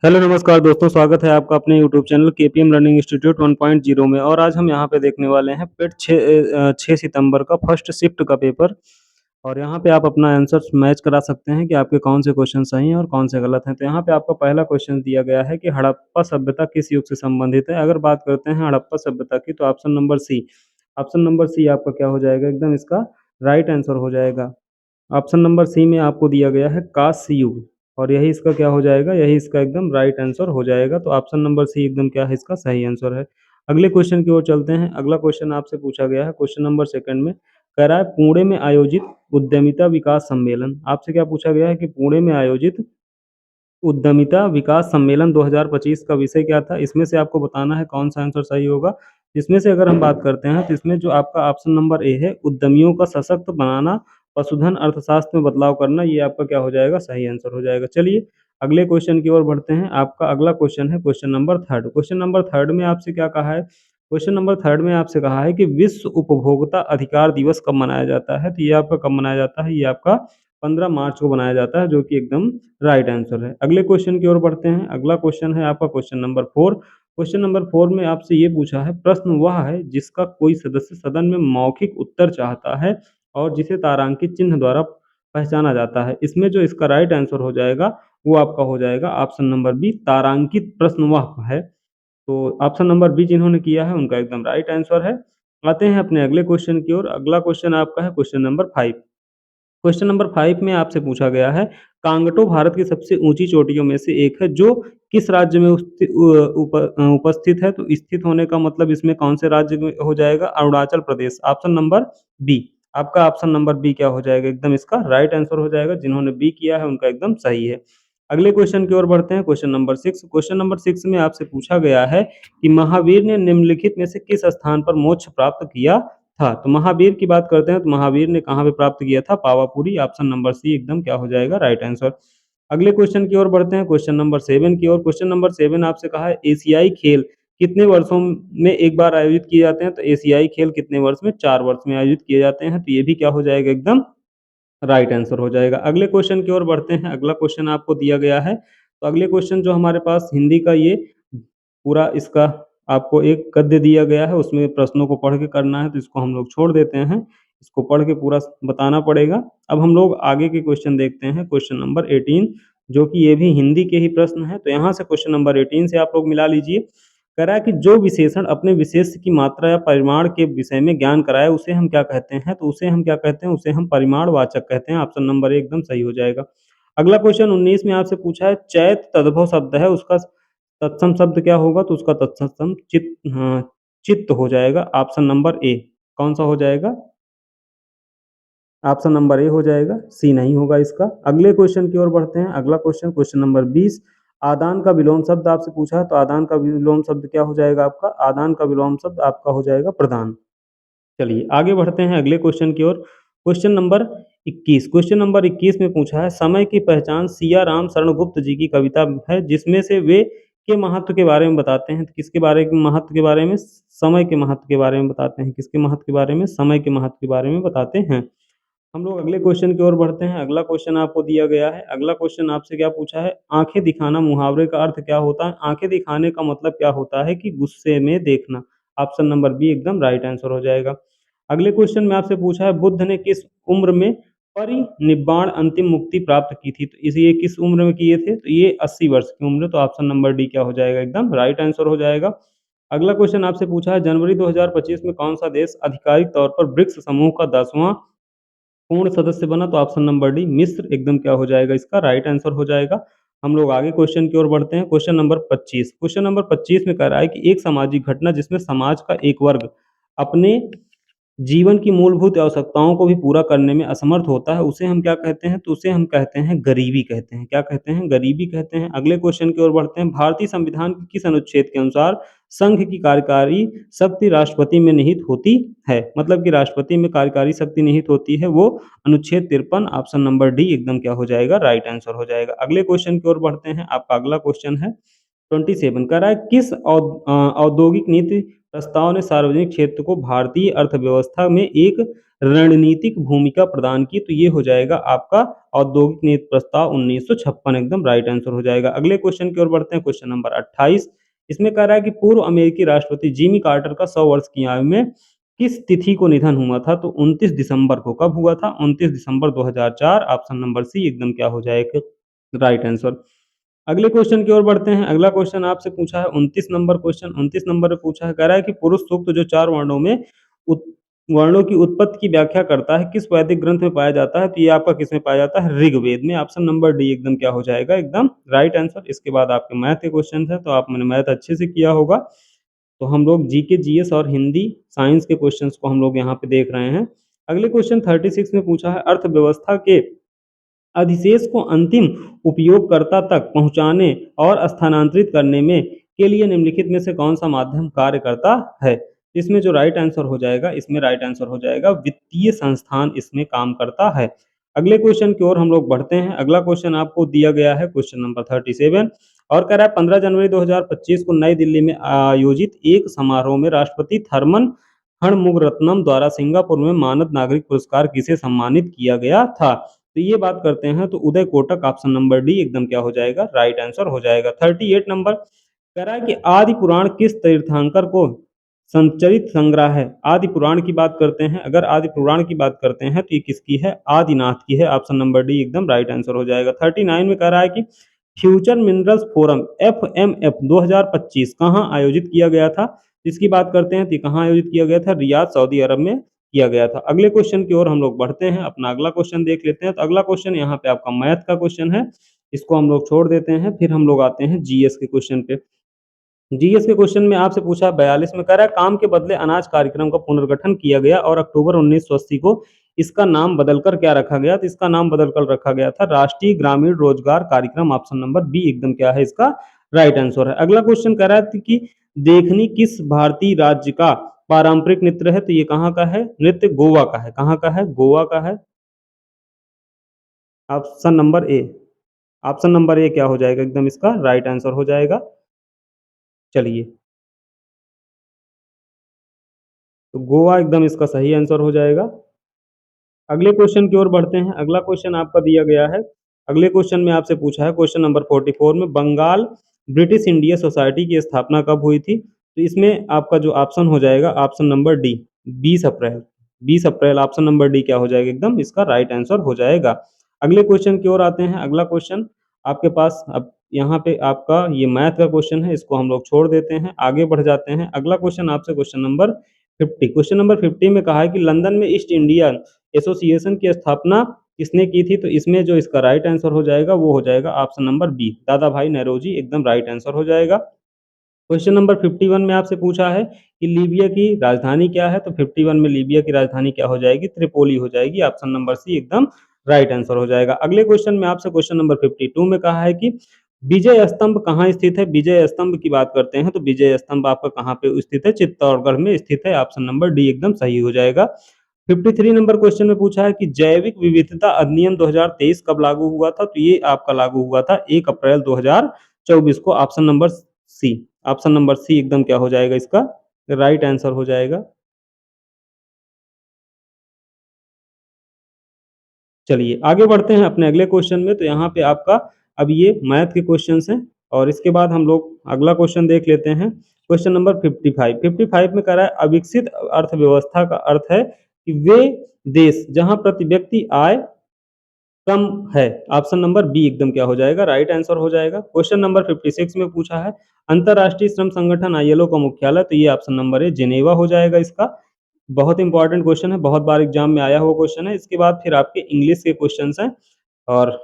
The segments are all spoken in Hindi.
हेलो नमस्कार दोस्तों, स्वागत है आपका अपने YouTube channel KPM learning institute 1.0 में। और आज हम यहाँ पे देखने वाले हैं पेट 6 सितंबर का फर्स्ट शिफ्ट का पेपर। और यहाँ पे आप अपना आंसर मैच करा सकते हैं कि आपके कौन से क्वेश्चन सही हैं और कौन से गलत हैं। तो यहाँ पे आपका पहला क्वेश्चन दिया गया है कि हड़प्पा सभ्यता किस युग से संबंधित है। अगर बात करते हैं हड़प्पा सभ्यता की, तो ऑप्शन नंबर सी आपका क्या हो जाएगा, एकदम इसका राइट आंसर हो जाएगा। ऑप्शन नंबर सी में आपको दिया गया है कांस्य युग, और यही इसका क्या हो जाएगा, यही इसका एकदम राइट आंसर हो जाएगा। तो ऑप्शन नंबर सी एकदम क्या है, इसका सही आंसर है। अगले क्वेश्चन की ओर चलते हैं। अगला क्वेश्चन आपसे पूछा गया है क्वेश्चन नंबर सेकंड में, कह रहा है पुणे में आयोजित उद्यमिता विकास सम्मेलन। आपसे क्या पूछा गया है कि पुणे में आयोजित उद्यमिता विकास सम्मेलन 2025 का विषय क्या था। इसमें से आपको बताना है कौन सा आंसर सही होगा। इसमें से अगर हम बात करते हैं तो इसमें जो आपका ऑप्शन नंबर ए है, उद्यमियों का सशक्त बनाना, पशुधन अर्थशास्त्र में बदलाव करना, ये आपका क्या हो जाएगा, सही आंसर हो जाएगा। चलिए अगले क्वेश्चन की ओर बढ़ते हैं। आपका अगला क्वेश्चन है question number third. Question number third में आपसे क्या कहा है, क्वेश्चन नंबर थर्ड में आपसे कहा है कि विश्व उपभोक्ता अधिकार दिवस कब मनाया जाता है। तो ये आपका कब मनाया जाता है, ये आपका 15 मार्च को बनाया जाता है, जो कि एकदम राइट आंसर है। अगले क्वेश्चन की ओर बढ़ते हैं। अगला क्वेश्चन है आपका question number four. Question number four में आपसे ये पूछा है, प्रश्न वह है जिसका कोई सदस्य सदन में मौखिक उत्तर चाहता है और जिसे तारांकित चिन्ह द्वारा पहचाना जाता है। इसमें जो इसका राइट आंसर हो जाएगा वो आपका हो जाएगा ऑप्शन नंबर बी, तारांकित प्रश्न वह है। तो ऑप्शन नंबर बी जिन्होंने किया है उनका एकदम राइट आंसर है। आते हैं अपने अगले क्वेश्चन की ओर। अगला क्वेश्चन आपका है question number five. Question number 5 में आपसे पूछा गया है, कांगटो भारत की सबसे ऊंची चोटियों में से एक है जो किस राज्य में उपस्थित है। तो स्थित होने का मतलब इसमें कौन से राज्य में हो जाएगा, Arunachal Pradesh. Option number B, आपका ऑप्शन नंबर बी क्या हो जाएगा, एकदम इसका राइट आंसर हो जाएगा। जिन्होंने बी किया है उनका एकदम सही है। अगले क्वेश्चन की ओर बढ़ते हैं। Question number six. Question number six में आपसे पूछा गया है कि महावीर ने निम्नलिखित में से किस स्थान पर मोक्ष प्राप्त किया था। तो महावीर की बात करते हैं तो महावीर ने कहाँ पे प्राप्त किया था, पावापुरी। ऑप्शन नंबर सी एकदम क्या हो जाएगा, राइट आंसर। अगले क्वेश्चन की ओर बढ़ते हैं, क्वेश्चन नंबर सेवन की ओर। क्वेश्चन नंबर सेवन आपसे कहा है, एशियाई खेल कितने वर्षों में एक बार आयोजित किए जाते हैं। तो एशियाई खेल कितने वर्ष में, 4 वर्ष में आयोजित किए जाते हैं। तो ये भी क्या हो जाएगा, एकदम राइट आंसर हो जाएगा। अगले क्वेश्चन की ओर बढ़ते हैं। अगला क्वेश्चन आपको दिया गया है, तो अगले क्वेश्चन जो हमारे पास हिंदी का ये पूरा इसका आपको एक गद्य दिया गया है, उसमें प्रश्नों को पढ़ के करना है, तो इसको हम लोग छोड़ देते हैं। इसको पढ़ के पूरा बताना पड़ेगा। अब हम लोग आगे के क्वेश्चन देखते हैं, क्वेश्चन नंबर 18, जो कि ये भी हिंदी के ही प्रश्न है। तो यहाँ से क्वेश्चन नंबर 18 से आप लोग मिला लीजिए। कह रहा है कि जो विशेषण अपने विशेष की मात्रा या परिमाण के विषय में ज्ञान कराए उसे हम क्या कहते हैं। तो उसे हम क्या कहते हैं, उसे हम परिमाणवाचक कहते हैं। ऑप्शन नंबर ए एकदम सही हो जाएगा। अगला क्वेश्चन 19 में आपसे पूछा है, चैत तद्भव शब्द है, उसका तत्सम शब्द क्या होगा। तो उसका तत्सम चित्त हो जाएगा। ऑप्शन नंबर ए कौन सा हो जाएगा, ऑप्शन नंबर ए हो जाएगा, सी नहीं होगा इसका। अगले क्वेश्चन की ओर बढ़ते हैं। अगला क्वेश्चन क्वेश्चन नंबर 20, आदान का विलोम शब्द आपसे पूछा है। तो आदान का विलोम शब्द क्या हो जाएगा आपका, आदान का विलोम शब्द आपका हो जाएगा प्रदान। चलिए आगे बढ़ते हैं अगले क्वेश्चन की ओर। Question number 21। क्वेश्चन नंबर 21 में पूछा है, समय की पहचान सिया राम शरण गुप्त जी की कविता है, जिसमें से वे के महत्व के बारे में बताते हैं। तो किसके बारे में, महत्व के बारे में, समय के महत्व के बारे में बताते हैं। किसके महत्व के बारे में, समय के महत्व के बारे में बताते हैं। हम लोग अगले क्वेश्चन की ओर बढ़ते हैं। अगला क्वेश्चन आपको दिया गया है। अगला क्वेश्चन आपसे क्या पूछा है, आंखें दिखाना मुहावरे का अर्थ क्या होता है। आंखें दिखाने का मतलब क्या होता है कि गुस्से में देखना। ऑप्शन नंबर बी एकदम राइट आंसर हो जाएगा। अगले क्वेश्चन में आपसे पूछा है, बुद्ध ने किस उम्र में परिनिब्बाण अंतिम मुक्ति प्राप्त की थी। तो इसे ये किस उम्र में किए थे। तो ये 80 वर्ष की उम्र। तो ऑप्शन नंबर डी क्या हो जाएगा, एकदम राइट आंसर हो जाएगा। अगला क्वेश्चन आपसे पूछा है, जनवरी 2025 में कौन सा देश आधिकारिक तौर पर ब्रिक्स समूह का 10वां पूर्ण सदस्य बना। तो ऑप्शन नंबर डी मिस्र एकदम क्या हो जाएगा, इसका राइट आंसर हो जाएगा। हम लोग आगे क्वेश्चन की ओर बढ़ते हैं। Question number 25। क्वेश्चन नंबर 25 में कह रहा है कि एक सामाजिक घटना जिसमें समाज का एक वर्ग अपने जीवन की मूलभूत आवश्यकताओं को भी पूरा करने में असमर्थ होता है, उसे हम क्या कहते हैं। तो उसे हम कहते हैं गरीबी कहते हैं। क्या कहते हैं, गरीबी कहते हैं। अगले क्वेश्चन की ओर बढ़ते हैं। भारतीय संविधान के किस अनुच्छेद के अनुसार संघ की कार्यकारी शक्ति राष्ट्रपति में निहित होती है। मतलब कि राष्ट्रपति में कार्यकारी शक्ति निहित होती है, वो अनुच्छेद 53। ऑप्शन नंबर डी एकदम क्या हो जाएगा, राइट आंसर हो जाएगा। अगले क्वेश्चन की ओर बढ़ते हैं। आपका अगला क्वेश्चन है 27। कह रहा है, किस औद्योगिक नीति प्रस्ताव ने सार्वजनिक क्षेत्र को भारतीय अर्थव्यवस्था में एक रणनीतिक भूमिका प्रदान की? तो ये हो जाएगा आपका औद्योगिक नीति प्रस्ताव 1956, एकदम राइट आंसर हो जाएगा। अगले क्वेश्चन की ओर बढ़ते हैं, क्वेश्चन नंबर 28। इसमें कह रहा है कि पूर्व अमेरिकी राष्ट्रपति जिमी कार्टर का 100 वर्ष की आयु में किस तिथि को निधन हुआ था? तो 29 दिसंबर को। कब हुआ था? 29 दिसंबर 2004, ऑप्शन नंबर सी एकदम क्या हो जाएगा? Right answer. अगले क्वेश्चन की ओर बढ़ते हैं। अगला क्वेश्चन आपसे पूछा है 29 नंबर क्वेश्चन, 29 नंबर पे पूछा है, कह रहा है कि पुरुष सूक्त जो 4 वर्णों में उत वर्णों की उत्पत्ति की व्याख्या करता है, किस वैदिक ग्रंथ में पाया जाता है? तो ये आपका किसमें पाया जाता है? ऋग्वेद में। ऑप्शन नंबर डी एकदम क्या हो जाएगा? एकदम राइट आंसर। इसके बाद आपके मैथ के क्वेश्चन है, तो आपने मैथ अच्छे से किया होगा। तो हम लोग जीके, जीएस और हिंदी साइंस के क्वेश्चंस को हम लोग यहाँ पे देख रहे हैं। अगले क्वेश्चन 36 में पूछा है, अर्थव्यवस्था के अधिशेष को अंतिम उपयोगकर्ता तक पहुंचाने और स्थानांतरित करने में के लिए निम्नलिखित में से कौन सा माध्यम कार्य करता है? इसमें जो राइट आंसर हो जाएगा, इसमें राइट आंसर हो जाएगा वित्तीय संस्थान इसमें काम करता है। अगले क्वेश्चन की ओर हम लोग बढ़ते हैं। अगला क्वेश्चन आपको दिया गया है क्वेश्चन नंबर 37 और कह रहा है 15 जनवरी 2025 को नई दिल्ली में आयोजित एक समारोह में राष्ट्रपति थर्मन षणमुगरत्नम द्वारा सिंगापुर में मानद नागरिक पुरस्कार किसे सम्मानित किया गया था? तो ये बात करते हैं तो Uday Kotak, option number D एकदम क्या हो जाएगा? राइट आंसर हो जाएगा। 38 नंबर कह रहा है कि आदि पुराण किस तीर्थंकर को संचरित संग्रह है? आदि पुराण की बात करते हैं, अगर आदि पुराण की बात करते हैं तो ये किसकी है? आदिनाथ की है। ऑप्शन नंबर डी एकदम राइट आंसर हो जाएगा। 39 में कह रहा है कि फ्यूचर मिनरल्स फोरम FMF 2025 कहाँ आयोजित किया गया था? इसकी बात करते हैं तो कहाँ आयोजित किया गया था? रियाद, सऊदी अरब में किया गया था। अगले क्वेश्चन की ओर हम लोग बढ़ते हैं, अपना अगला क्वेश्चन देख लेते हैं। तो अगला क्वेश्चन यहाँ पे आपका मैथ का क्वेश्चन है, इसको हम लोग छोड़ देते हैं, फिर हम लोग आते हैं जीएस के क्वेश्चन पे। जीएस के क्वेश्चन में आपसे पूछा 42 में कह रहा है, काम के बदले अनाज कार्यक्रम का पुनर्गठन किया गया और अक्टूबर 1980 को इसका नाम बदलकर क्या रखा गया? तो इसका नाम बदलकर रखा गया था राष्ट्रीय ग्रामीण रोजगार कार्यक्रम। ऑप्शन नंबर बी एकदम क्या है? इसका राइट आंसर है। अगला क्वेश्चन कह रहा है कि देखनी किस भारतीय राज्य का पारंपरिक नृत्य है? तो ये कहाँ का है? नृत्य गोवा का है। कहाँ का है? गोवा का है। Option number A, option number A क्या हो जाएगा? एकदम इसका राइट आंसर हो जाएगा। चलिए, तो गोवा एकदम इसका सही आंसर हो जाएगा। अगले क्वेश्चन की ओर बढ़ते हैं। अगला क्वेश्चन आपका दिया गया है, अगले क्वेश्चन में आपसे पूछा है क्वेश्चन नंबर 44 में बंगाल ब्रिटिश इंडिया सोसाइटी की स्थापना कब हुई थी? तो इसमें आपका जो ऑप्शन हो जाएगा, ऑप्शन नंबर डी 20 अप्रैल। 20 अप्रैल, ऑप्शन नंबर डी क्या हो जाएगा? एकदम इसका राइट आंसर हो जाएगा। अगले क्वेश्चन की ओर आते हैं। अगला क्वेश्चन आपके पास अब यहाँ पे आपका ये मैथ का क्वेश्चन है, इसको हम लोग छोड़ देते हैं, आगे बढ़ जाते हैं। अगला क्वेश्चन आपसे क्वेश्चन नंबर 50, क्वेश्चन नंबर 50 में कहा है कि लंदन में ईस्ट इंडिया एसोसिएशन की स्थापना किसने की थी? तो इसमें जो इसका राइट आंसर हो जाएगा वो हो जाएगा ऑप्शन नंबर बी, दादा भाई नौरोजी, एकदम राइट आंसर हो जाएगा। क्वेश्चन नंबर 51 में आपसे पूछा है कि लीबिया की राजधानी क्या है? तो 51 में लीबिया की राजधानी क्या हो जाएगी? त्रिपोली हो जाएगी। ऑप्शन नंबर सी एकदम राइट आंसर हो जाएगा। अगले क्वेश्चन में आपसे क्वेश्चन नंबर 52 में कहा है कि विजय स्तंभ कहाँ स्थित है? विजय स्तंभ की बात करते हैं तो विजय स्तंभ आपका कहाँ पे स्थित है? चित्तौड़गढ़ में स्थित है। ऑप्शन नंबर डी एकदम सही हो जाएगा। 53 नंबर क्वेश्चन में पूछा है कि जैविक विविधता अधिनियम 2023 कब लागू हुआ था? तो ये आपका लागू हुआ था 1 अप्रैल 2024 को। Option number C, option number C एकदम क्या हो जाएगा? इसका राइट आंसर हो जाएगा। चलिए आगे बढ़ते हैं अपने अगले क्वेश्चन में। तो यहाँ पे आपका अब ये मैथ के क्वेश्चंस हैं और इसके बाद हम लोग अगला क्वेश्चन देख लेते हैं। क्वेश्चन नंबर 55, 55 में कह रहा है अविकसित अर्थव्यवस्था का अर्थ है कि वे देश जहां प्रति व्यक्ति आय कम है। ऑप्शन नंबर बी एकदम क्या हो जाएगा? राइट आंसर हो जाएगा। क्वेश्चन नंबर 56 में पूछा है अंतरराष्ट्रीय श्रम संगठन ILO का मुख्यालय, तो ये ऑप्शन नंबर ए जिनेवा हो जाएगा इसका। बहुत इंपॉर्टेंट क्वेश्चन है, बहुत बार एग्जाम में आया हुआ क्वेश्चन है। इसके बाद फिर आपके इंग्लिश के क्वेश्चंस हैं और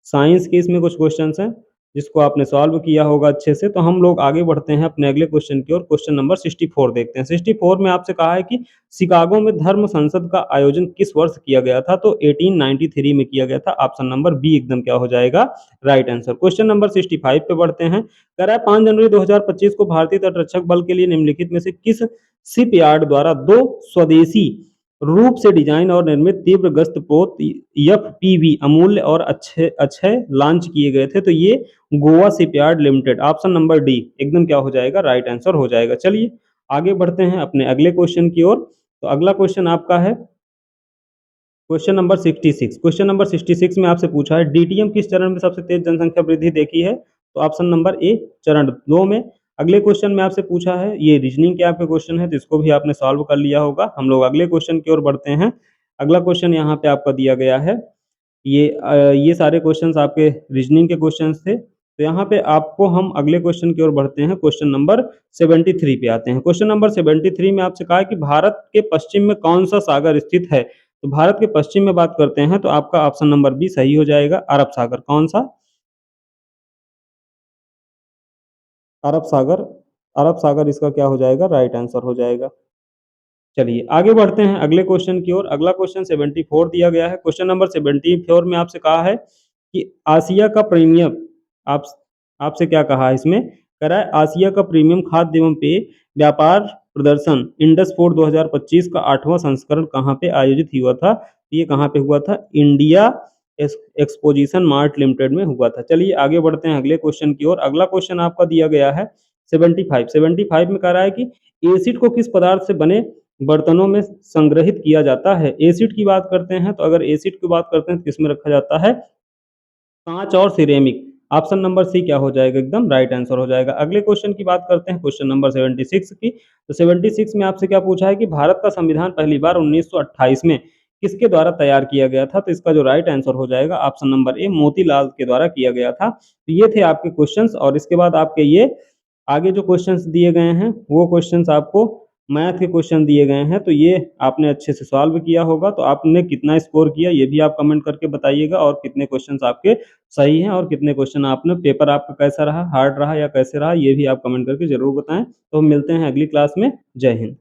साइंस के इसमें कुछ क्वेश्चंस हैं जिसको आपने सॉल्व किया होगा अच्छे से। तो हम लोग आगे बढ़ते हैं अपने अगले क्वेश्चन की ओर। क्वेश्चन नंबर 64 देखते हैं। 64 में आपसे कहा है कि शिकागो में धर्म संसद का आयोजन किस वर्ष किया गया था? तो 1893 में किया गया था। ऑप्शन नंबर बी एकदम क्या हो जाएगा? Right answer. क्वेश्चन नंबर 65 पे बढ़ते हैं। कह रहा है 5 जनवरी 2025 को भारतीय तटरक्षक बल के लिए निम्नलिखित में से किस शिपयार्ड द्वारा 2 स्वदेशी रूप से डिजाइन और निर्मित तीव्र गश्त पोत FPV अमूल्य और अच्छे अच्छे लॉन्च किए गए थे? तो ये Goa shipyard limited. Option number D एकदम क्या हो जाएगा? राइट आंसर हो जाएगा। चलिए आगे बढ़ते हैं अपने अगले क्वेश्चन की ओर। तो अगला क्वेश्चन आपका है क्वेश्चन नंबर 66। क्वेश्चन नंबर 66 में आपसे पूछा है डीटीएम किस चरण में सबसे तेज जनसंख्या वृद्धि देखी है? तो ऑप्शन नंबर ए चरण 2 में। अगले क्वेश्चन में आपसे पूछा है, ये रीजनिंग के आपके क्वेश्चन है तो इसको भी आपने सॉल्व कर लिया होगा। हम लोग अगले क्वेश्चन की ओर बढ़ते हैं। अगला क्वेश्चन यहाँ पे आपका दिया गया है, ये सारे क्वेश्चंस आपके रीजनिंग के क्वेश्चंस थे। तो यहाँ पे आपको हम अगले क्वेश्चन की ओर बढ़ते हैं। क्वेश्चन नंबर 73 पे आते हैं। क्वेश्चन नंबर 73 में आपसे कहा है कि भारत के पश्चिम में कौन सा सागर स्थित है? तो भारत के पश्चिम में बात करते हैं तो आपका ऑप्शन नंबर बी सही हो जाएगा, अरब सागर। कौन सा? अरब सागर। अरब सागर इसका क्या हो जाएगा? राइट आंसर हो जाएगा। चलिए आगे बढ़ते हैं अगले क्वेश्चन की ओर। अगला क्वेश्चन 74 दिया गया है। क्वेश्चन नंबर 74 में आपसे कहा है कि आसिया का प्रीमियम, आप आपसे क्या कहा है इसमें? कह रहा है आसिया का प्रीमियम खाद्य एवं पेय व्यापार प्रदर्शन इंडस फोर्ड 2025 का 8वां संस्करण कहाँ पे आयोजित हुआ था? ये कहाँ पे हुआ था? इंडिया एक्सपोजिशन मार्ट लिमिटेड में हुआ था। चलिए आगे बढ़ते हैं अगले क्वेश्चन की ओर। अगला क्वेश्चन आपका दिया गया है 75 में कह रहा है कि एसिड को किस पदार्थ से बने बर्तनों में संग्रहित किया जाता है? एसिड की बात करते हैं तो अगर एसिड की बात करते हैं तो किसमें रखा जाता है? कांच और सिरेमिक। ऑप्शन नंबर सी क्या हो जाएगा? एकदम राइट आंसर हो जाएगा। अगले क्वेश्चन की बात करते हैं, क्वेश्चन नंबर 76 की। तो 76 में आपसे क्या पूछा है कि भारत का संविधान पहली बार 1928 में किसके द्वारा तैयार किया गया था? तो इसका जो राइट आंसर हो जाएगा ऑप्शन नंबर ए मोतीलाल के द्वारा किया गया था। तो ये थे आपके क्वेश्चंस और इसके बाद आपके ये आगे जो क्वेश्चंस दिए गए हैं वो क्वेश्चंस आपको मैथ के क्वेश्चन दिए गए हैं। तो ये आपने अच्छे से सॉल्व किया होगा। तो आपने कितना स्कोर किया ये भी आप कमेंट करके बताइएगा और कितने क्वेश्चंस आपके सही हैं और कितने क्वेश्चन आपने पेपर आपका कैसा रहा, हार्ड रहा या कैसे रहा, ये भी आप कमेंट करके जरूर बताएं। तो हम मिलते हैं अगली क्लास में। जय हिंद।